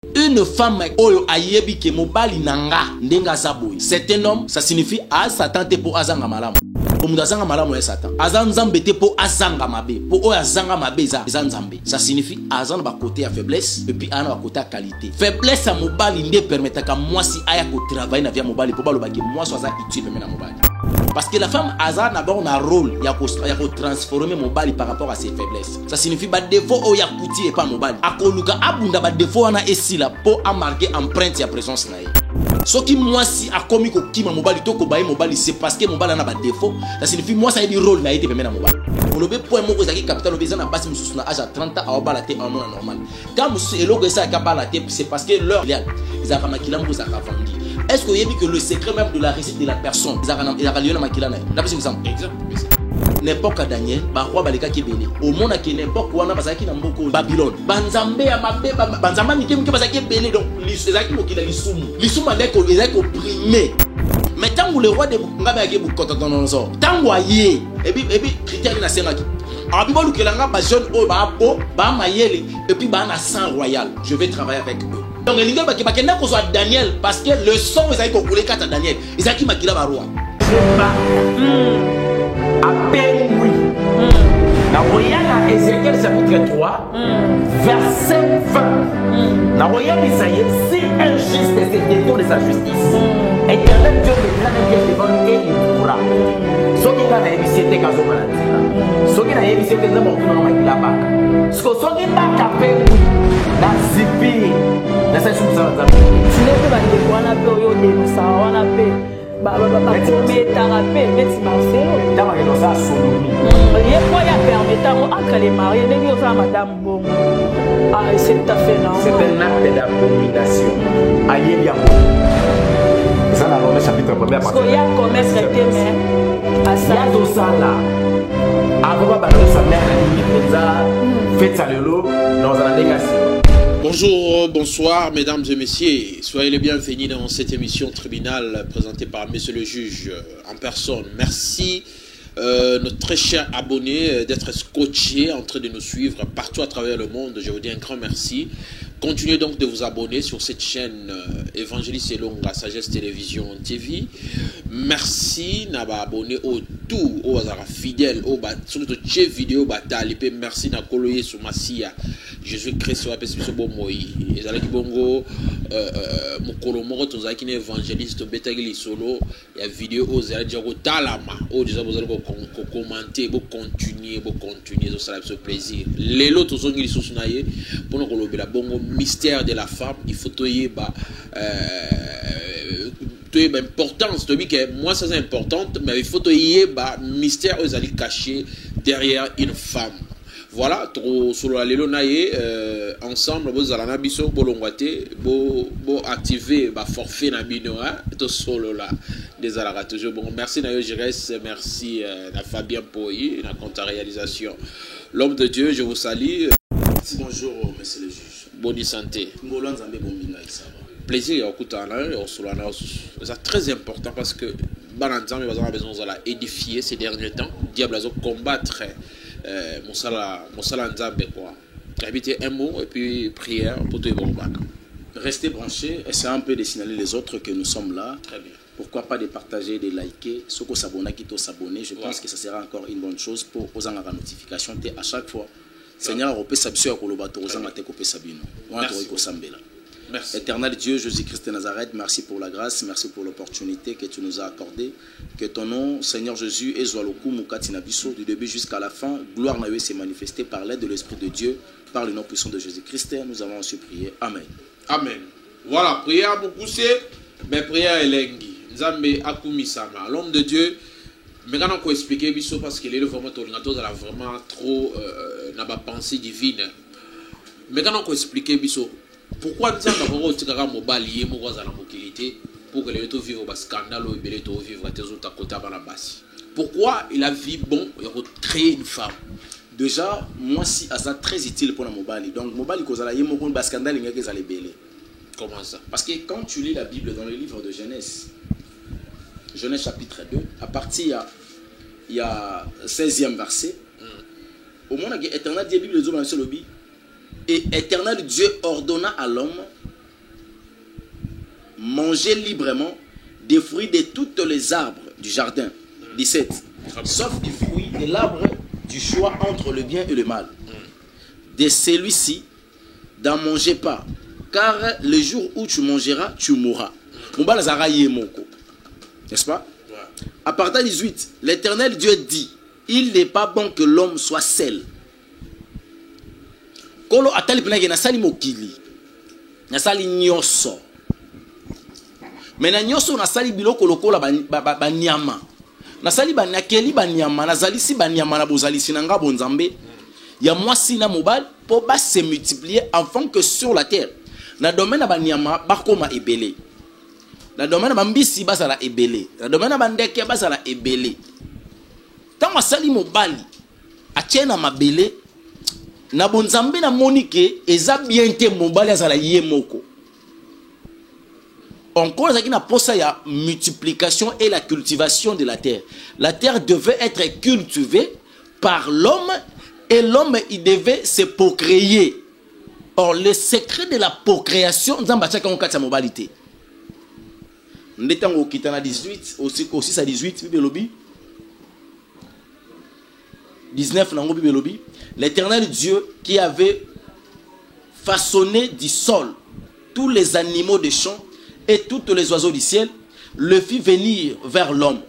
Une femme oyo ayebi ke mobali nanga ndenga zaboy. C'est un homme, ça signifie a Satan te po azanga malamu. Comme azanga malamu ya Satan. Azanzambe te po azanga mabe. Po oyo azanga mabe za nzambe. Ça signifie azanga ba côté à faiblesse et puis ana ba côté à qualité. Faiblesse à mobali nde permettre ka moi si aya ko travailler na via mobali po balo ba ke moi so za utile na mobali. Parce que la femme a d'abord un rôle, il y a transformer mon bali par rapport à ses faiblesses. Ça signifie que défaut ou ya kuti et pas mon bali. Akoluka abunda ba défaut na esila pour marquer empreinte ya présence na ye. Ce qui moi si a commis ko kima mon bali to ko baye mon bali c'est parce que mon bali na ba défaut. Ça signifie moi ça y a du rôle na été permet na mon bali. Pour le point mo ozaki capital obéza na base mususu na âge à 30 ans a balate en non normal. Quand mususu eloko ça ka balate c'est parce que leur ils a makila mo za ka vandi. Est-ce que vous avez vu que le secret même de la réussite de la personne, n'importe Daniel, roi Baleka qui béni. Au monde qui n'importe quoi, qui n'a beaucoup Babylone. Banzambe à ma bé, Banzamba qui est béni. Donc, les acquis qui a l'issoum. L'issoum a l'air opprimé. Mais tant que le roi de Bukanga qui est beaucoup dans nos ordres, tant que vous voyez, et puis, chrétien n'a pas dit. Alors, puis, vous avez un jeune homme, et puis, un sang royal. Je vais travailler avec eux. Donc, les gens qui ont Daniel, parce que le son, ils ont coulé à Daniel. Ils ont dit qu'il a roi. À peine oui. Dans Ézéchiel chapitre 3, verset 20. Dans Isaïe, si injuste est le détour de sa justice, éternel Dieu me dit devant nous et il pourra. Ce qui a évité des cas au ce qui a évité des gens qui ont été là-bas. Ce qui n'a pas fait oui. La zipi. La seule chose ça va. Tu n'es pas de quoi on a peur de ça, on a peur. Mais t'as rappelé, mais tu m'as fait. T'as rappelé ça sonomie. Il y a quoi y a permettant entre les mariés, les mieux ça madame bon. Ah c'est tout à fait non. C'est un acte d'abomination. Aïe bien. Ça dans le chapitre 1er parce qu'il y a commerce traité mais à ça. Il y a tout ça là. Avant de sa mère limite fait ça le lot dans un négation. Bonjour, bonsoir mesdames et messieurs, soyez les bienvenus dans cette émission tribunal présentée par monsieur le juge en personne. Merci notre très cher abonné d'être scotché en train de nous suivre partout à travers le monde. Je vous dis un grand merci. Continuez donc de vous abonner sur cette chaîne Évangéliste Elonga Sagesse Télévision TV. Merci d'abonner abonné au tout, aux fidèles, au surtout chez vidéo batalipé. Merci na koloye sur Masia. Jésus-Christ soit pessimiste bon moi. Ezalaki bongo mukolo moko tozaki na évangéliste betagili solo ya vidéo aux alors talama au déjà vous allez commenter, vous continuer ça fait plaisir. Les lots tozongi lisusu na ye pour nous kolobela bongo mystère de la femme, il faut toyer importance to que moi ça c'est important mais il faut toyer mystère aux alliés cachés derrière une femme. Voilà, trop solo la lelo naie ensemble vous allez nabiso bolongwate bo activer forfait na bino to solo là des alara toujours bon merci na yo Jires, merci na Fabien Poyi na compte réalisation. L'homme de Dieu, je vous salue. Bonjour monsieur le juge. Bonne santé. Plaisir à écouter c'est très important parce que Bananzam a besoin de édifier ces derniers temps. Diable a combattre Moussala Nzambe quoi. Habiter un mot et puis prière pour te bon. Restez branchés, essayez un peu de signaler les autres que nous sommes là. Très bien. Pourquoi pas de partager, de liker, ceux qui s'abonnent, qui s'abonnent. Je pense que ça sera encore une bonne chose pour aux la notification à chaque fois. Seigneur, on peut s'absurde pour le bateau, aux amateurs qu'on peut s'abonner. Merci. Éternel Dieu, Jésus-Christ de Nazareth, merci pour la grâce, merci pour l'opportunité que tu nous as accordée. Que ton nom, Seigneur Jésus, du début jusqu'à la fin, gloire n'a eu s'est manifestée par l'aide de l'Esprit de Dieu, par le nom puissant de Jésus-Christ. Nous avons aussi prié. Amen. Amen. Voilà, prière beaucoup c'est, mais prière est lengi. Nzambe akumisama. L'homme de Dieu, mais quand on peut expliquer biso parce qu'il est vraiment vraiment trop n'a pas pensée divine. Mais quand on peut expliquer biso pourquoi nous avons dit que mobali pour que les gens vivent au scandale ou les gens vivent à côté de la base. Pourquoi il a vu bon créer une femme? Déjà, moi si ça très utile pour la mobali. Donc mobali cause la yemo kon scandale il y a que ça les belé. Comment ça? Parce que quand tu lis la Bible dans le livre de Genèse chapitre 2, à partir il y a 16e verset, au moment où éternel Dieu Bible de Dieu. Et éternel Dieu ordonna à l'homme manger librement des fruits de tous les arbres du jardin. 17. Sauf du fruit de l'arbre du choix entre le bien et le mal. De celui-ci, n'en mangez pas, car le jour où tu mangeras, tu mourras. N'est-ce pas? À partir 18, l'Éternel Dieu dit, il n'est pas bon que l'homme soit seul. Kolo atali pena na sali mokili. Na sali nyoso. Mais na nyoso na sali biloko lokola ba nyama. Na sali ba nakeli ba nyama, na zali si ba nyama na bozali sinanga bonzambe. Ya mwasi na mobile pour ba se multiplier afin que sur la terre. Na domaine ba nyama ba koma ebele. Na domaine ba mbisi ba sala ebele. Na domaine ba ndeke ba sala ebele. Tango sali mobile atiena mabele na bonzambe na monike eza bien te mobali azala ye moko. Encore ezaki na posa ya multiplication et la cultivation de la terre. La terre devait être cultivée par l'homme et l'homme il devait se procréer. Or le secret de la procréation nzamba tchaka ngokati ya mobilité. Ndetango kitana 18 aussi à 18 bibelobi 19 nango bibelobi. L'Éternel Dieu qui avait façonné du sol tous les animaux des champs et tous les oiseaux du ciel, le fit venir vers l'homme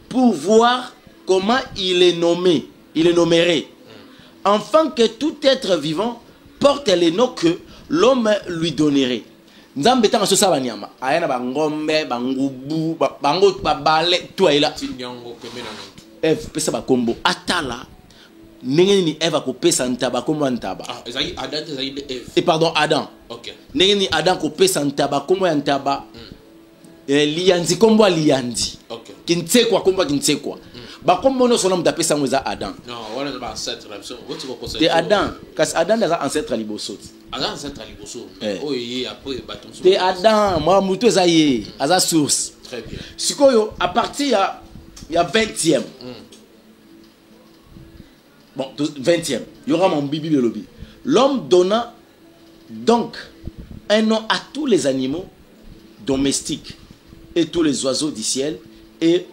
pour voir comment il est nommé, il est nommerait, afin que tout être vivant porte les noms que l'homme lui donnerait. Nzambe tanga so sa banyama ayana bangombe bangubu bango babale tout aila pesa ba kombo atala. Nengeni Eva ko pesa ntaba komo ntaba. Ah, ezali Adam ezali de Eve. Et pardon Adam. OK. Nengeni Adam ko pesa ntaba komo ntaba. Lianzi kombo lianzi. OK. Kintsekwa kombo kintsekwa. Ba kombo no sona mta pesa mweza Adam. Non, wala ba ancêtre la so. Woti ko conseil. De Adam, kas Adam daza ancêtre liboso. Adam ancêtre liboso. Oh yé après baton so. De Adam, moi mutu ezaye, aza source. Très bien. Sikoyo à partir ya 20e. Bon, 20e, il y aura mon bibi de lobby. L'homme donna donc un nom à tous les animaux domestiques et tous les oiseaux du ciel et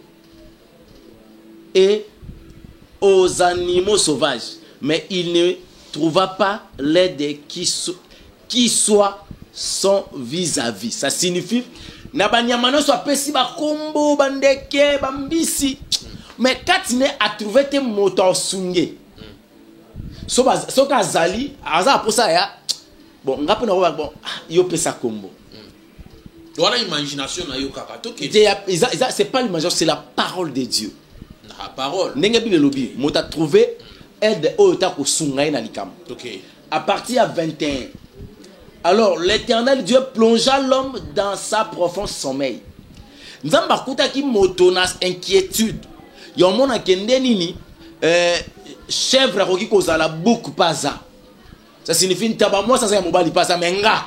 aux animaux sauvages. Mais il ne trouva pas l'aide qui soit son vis-à-vis. Ça signifie Nabanyamano soit pesi ba kombo bandeke bambisi. Mais quand il a trouvé tes motos sungé. So kazali aza pour ça ya bon ngapi na bon yo pesa kombo. Voilà imagination na yo kaka to ki. C'est pas l'imagination, c'est la parole de Dieu. La parole. Ndenge bi lobi, mota trouvé aide o ta ko sunga na likam. OK. À partir à 21. Alors l'Éternel Dieu plongea l'homme dans sa profond sommeil. Nzamba kuta ki motonas inquiétude. Yo mona kende nini chèvre roki kozala beaucoup paza. Ça signifie ntaba moi ça c'est mobali paza menga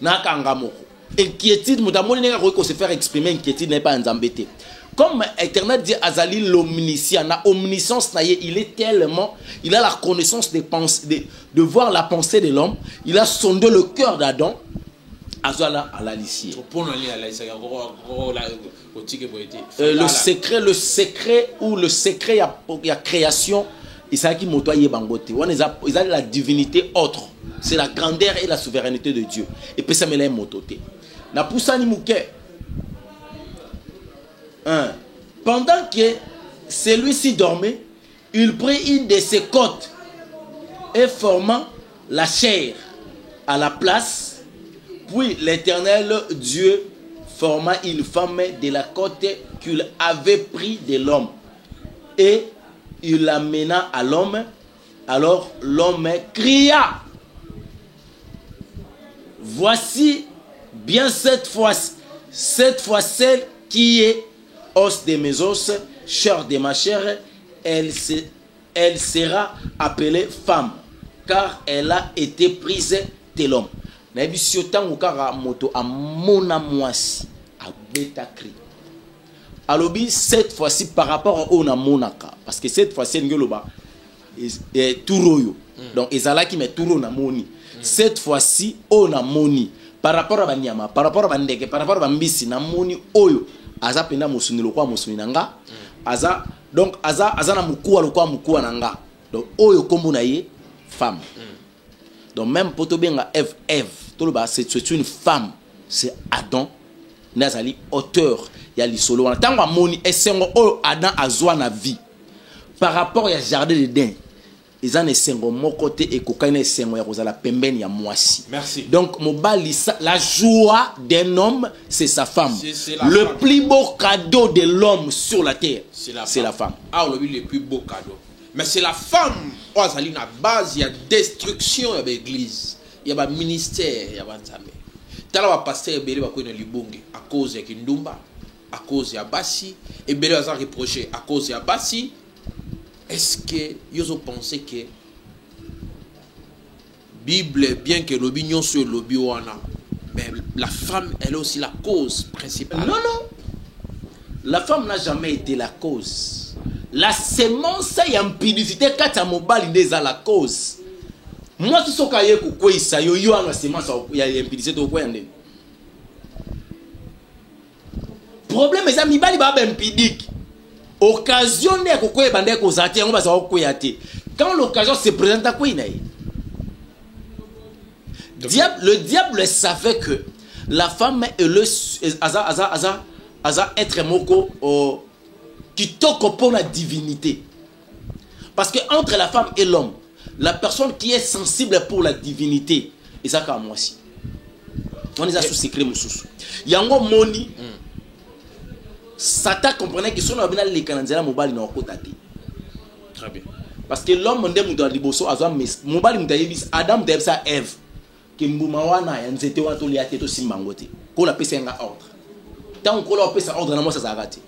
na kanga moko. Inquiétude mutamoni nenga roki se faire exprimer inquiétude n'est pas nzambete. Comme Éternel Dieu azali l'omniscient, na omniscience na ye, il est tellement, il a la connaissance des pensées de voir la pensée de l'homme, il a sondé le cœur d'Adam. Azala à la lissier. Le secret ou le secret il y a création. Isaki motoye bangote. On ils a la divinité autre. C'est la grandeur et la souveraineté de Dieu. Et puis ça me l'a mototé. Na poussani mouke. Pendant que celui-ci dormait, il prit une de ses côtes et formant la chair à la place. Puis l'Éternel Dieu forma une femme de la côte qu'il avait pris de l'homme et il l'amena à l'homme. Alors l'homme cria. Voici bien cette fois celle qui est os de mes os, chair de ma chair, elle sera appelée femme, car elle a été prise de l'homme. Alors, cette fois-ci, par rapport au namonaka, parce que cette fois-ci, donc, ezala qui met tout na moni. Cette fois-ci, on a moni. par rapport à banyama, par rapport à bandeke, par rapport à bambisi na moni oyo aza penda musuni lokwa musuni nanga aza donc aza na mukuwa lokwa mukuwa nanga donc oyo kombo na ye femme donc même poto benga Ève toloba c'est une femme, c'est Adam nazali auteur ya lisolo wana tango amoni esengo oyo Adam azwa na vie par rapport ya jardin d'Éden. Ils ont esengo moko te ekokana esengo ya kozala pembeni ya mwasi. Merci. Donc mobali la joie d'un homme c'est sa femme. Le femme. Plus beau cadeau de l'homme sur la terre c'est la femme. Ah on le plus beau cadeau. Mais c'est la femme on a na base il y a destruction ya l'église. Il y a ministère il y a nzambe. Tala ba pasteur belé ba ko na libonge à cause ya kindumba, à cause ya basi et belé va reprocher à cause ya basi. Est-ce que vous pensez que Bible, bien que l'opinion sur l'obiwana, mais la femme, elle est aussi la cause principale? Non, non. La femme n'a jamais été la cause. La sémence et impudicité, quand à mobile, n'est la cause. Moi, tout ce que je sais, c'est que yo la sémence et impudicité au coin. Problème, c'est que mi bali ba impudique. Occasion de quoi bandé kozati on va savoir quoi yate quand l'occasion se présente à quoi il le diable savait que la femme est le être moko qui toque pour la divinité parce que entre la femme et l'homme la personne qui est sensible pour la divinité et ça comme moi aussi on est à sous secret mususu yango moni Satan comprenait que son abina les canadiens mobile n'a pas été. Très bien. Parce que l'homme ndé muto aliboso azwa mobile mutayebis Adam debsa Ève que mbuma wana ya nzete wa to liate to simbangote ko la pesa nga ordre. Tant ko la pesa ordre na moi ça s'arrête.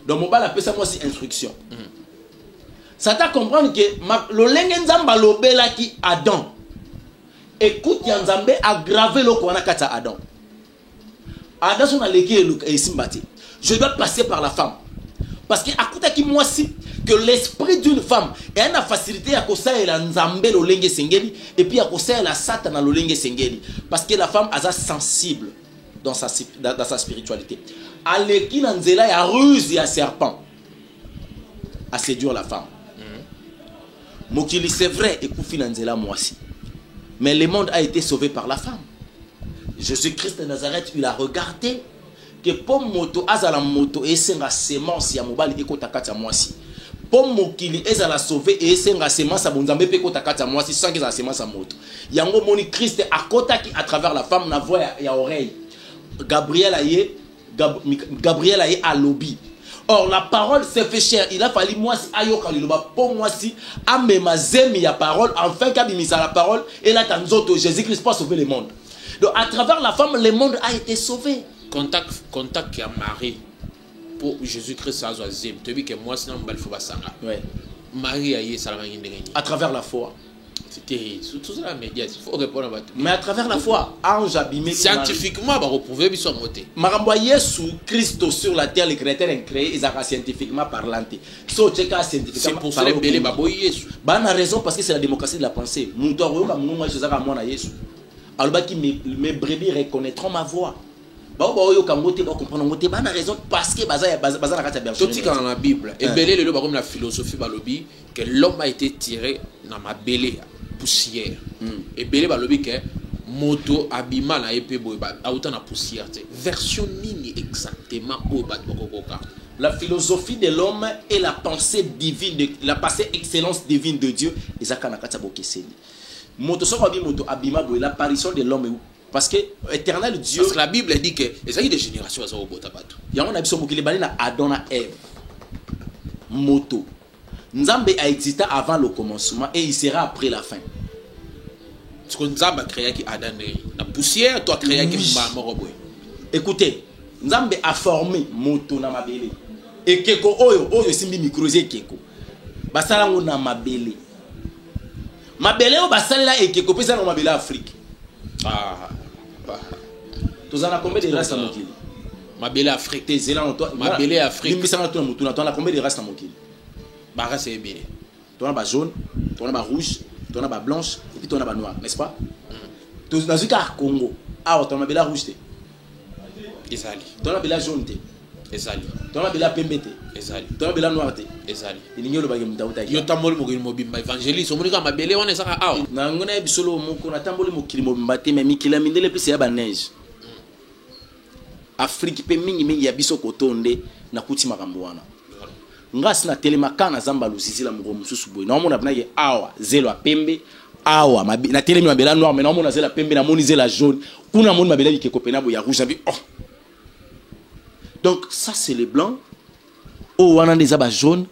Donc mobile a pesa moi si instruction. Satan comprend que le lenge nzamba lobela ki Adam. Écoute ya nzambe aggraver lo ko wana kata Adam. Adam son et simbati. Je dois passer par la femme. Parce que à côté qui moi si que l'esprit d'une femme a une facilité à cause elle a nzambe lo lenge sengeli et puis à cause elle a Satan lo lenge sengeli parce que la femme a sensible dans sa spiritualité. Aleki na nzela ya ruse et à serpent à séduire la femme. Mokili c'est vrai et koufi na nzela moi si. Mais le monde a été sauvé par la femme. Jésus-Christ de Nazareth, il a regardé que pour moto azala moto et senga semence ya mobali ekota kati ya mwasi. Pour mokili ezala sauver et senga semence ya bonzambe pe ekota kati ya mwasi sans que za semence ya moto. Yango moni Christ akota ki à travers la femme na voix ya oreille. Gabriel aye à lobby. Or la parole s'est fait chair. Il a fallu moi si ayoka liloba pour moi si amema zemi ya parole enfin kabimisa la parole et là tanzoto Jésus-Christ pour sauver le monde. Donc à travers la femme, le monde a été sauvé. Contact qui a marié pour Jésus-Christ à Zoazim. Tu dis que moi, sinon, je vais faire ouais. Marie a eu ça à travers la foi. C'était tout ça la média. Il faut répondre à tout. Mais à travers la foi, ange abîmé. Scientifiquement, on va prouver qu'ils sont montés. Maramboyer sous Christ sur la terre, les chrétiens ont créé, ils ont scientifiquement parlant. C'est pour ça que les baboyés. Bah, raison parce que c'est la démocratie de la pensée. Nous devons moi je à moi Jésus. Alors que mes brebis reconnaîtront ma voix. Bah oyo kangote ba comprendre ngote ba na raison parce que baza na kati ya berger. Tout dans la Bible. Et belé le comme la philosophie balobi que l'homme a été tiré dans ma belé poussière. Et belé balobi que moto abima na épée boy ba autant na poussière. Version nini exactement au bat bokoka. La philosophie de l'homme et la pensée divine la pensée excellence divine de Dieu ezaka na kati ya bokeseni. Moto soko abima boy l'apparition de l'homme parce que éternel Dieu parce que la Bible dit que les aïeux de génération à au botabatu ya on a biso bokili bali na Adam na Ève moto Nzambe a existé avant le commencement et il sera après la fin. Ce que Nzambe a créé qui Adam la poussière toi créé qui maman boy. Écoutez, Nzambe a formé moto na mabele et keko oyo simbi microze keko basala ngo na mabele o basalela et keko pesa na mabele Afrique. Ah tous en a combien de races dans mon kili? Ma belle Afrique. T'es zéland toi. Ma belle Afrique. Limbi sana toi mutuna. Toi on a combien de races dans mon kili? Ba race est belle. Toi on a jaune, toi on a rouge, toi on a blanche et puis toi on a noir, n'est-ce pas? dans le cas Congo ah ton mabela rouge ezali ton mabela jaune ezali ton mabela pembe ezali ton mabela noir ezali ininyo lo bagi mutauta yo tamboli mokili mobimba évangéliste omonika mabele wana ezaka awa na ngona bisolo moko na tamboli mokili mobimba te mais mikila mindele plus ya ba neige Afrique pe mingi ya biso kotonde na kuti makambo wana ngasi na telemaka na zamba lusisila moko mususu boy na mona bnaye awa zelo pembe awa na telemi mabela noir mais na mona zela pembe na moni zela jaune kuna moni mabela bikeko pena bo ya rouge abi oh. Donc ça c'est les blancs oh wana des aba jaune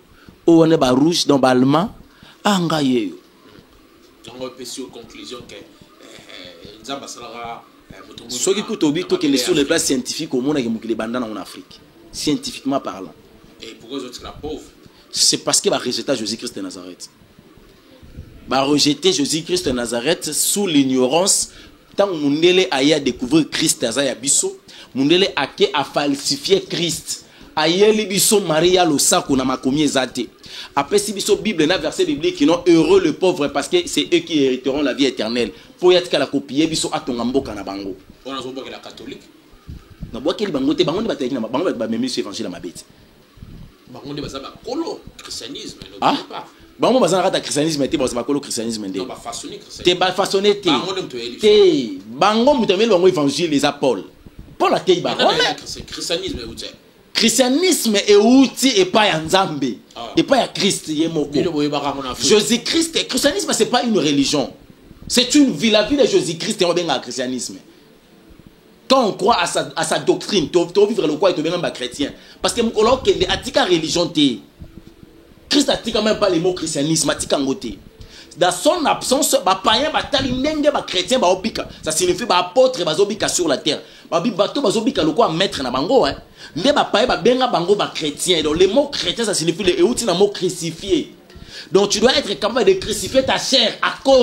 oh wana ba rouge dans ba allemand anga yeyo donc on peut sur conclusion que nzamba sala ce qui coûte au but que sur les plans scientifiques au monde qui mukile bandana en Afrique scientifiquement parlant. Et pourquoi ils sont pauvres? C'est parce que va rejeter Jésus-Christ de Nazareth. Va rejeter Jésus-Christ de Nazareth sous l'ignorance. Tant que Mundele a découvert Christ à Bisso, Mundele a falsifié Christ. Aïe biso Maria lo sako na makomi ezate. Après si biso Bible na verset biblique qui non heureux le pauvre parce que c'est eux qui hériteront la vie éternelle. Pour y être la copier biso atonga mboka na bango. On a besoin de la catholique. Na boa keli bango te bango ne bataki na bango ba memi sur évangile ma bête. Bango ne baza ba kolo christianisme ne ah pas. Bango baza na christianisme te baza ba kolo christianisme ndé. Non ba façonner christianisme. Te ba façonner te. Bango ne mtoeli. Te bango mutameli bango évangile les Paul. Paul a te ba. Christianisme ou te. Christianisme est outil et pas un Nzambe et pas un Christ Jésus-Christ. Christianisme c'est pas une religion, c'est une vie. La vie de Jésus-Christ est un christianisme. Quand on croit à sa doctrine, tu dois vivre le quoi et tu deviens un chrétien. Parce que mon qui a religion te Christ a quand même pas le mot christianisme a ngote. Dans son absence, ba païen ba talinenge ba chrétien ba obika. Ça signifie ba apôtre ba zobika sur la terre. Ba bato ba zobika le quoi maître na bango hein. Mais ba païen ba benga bango ba chrétien. Donc le mot chrétien ça signifie le outil na mot crucifié. Donc tu dois être capable de crucifier ta chair à cause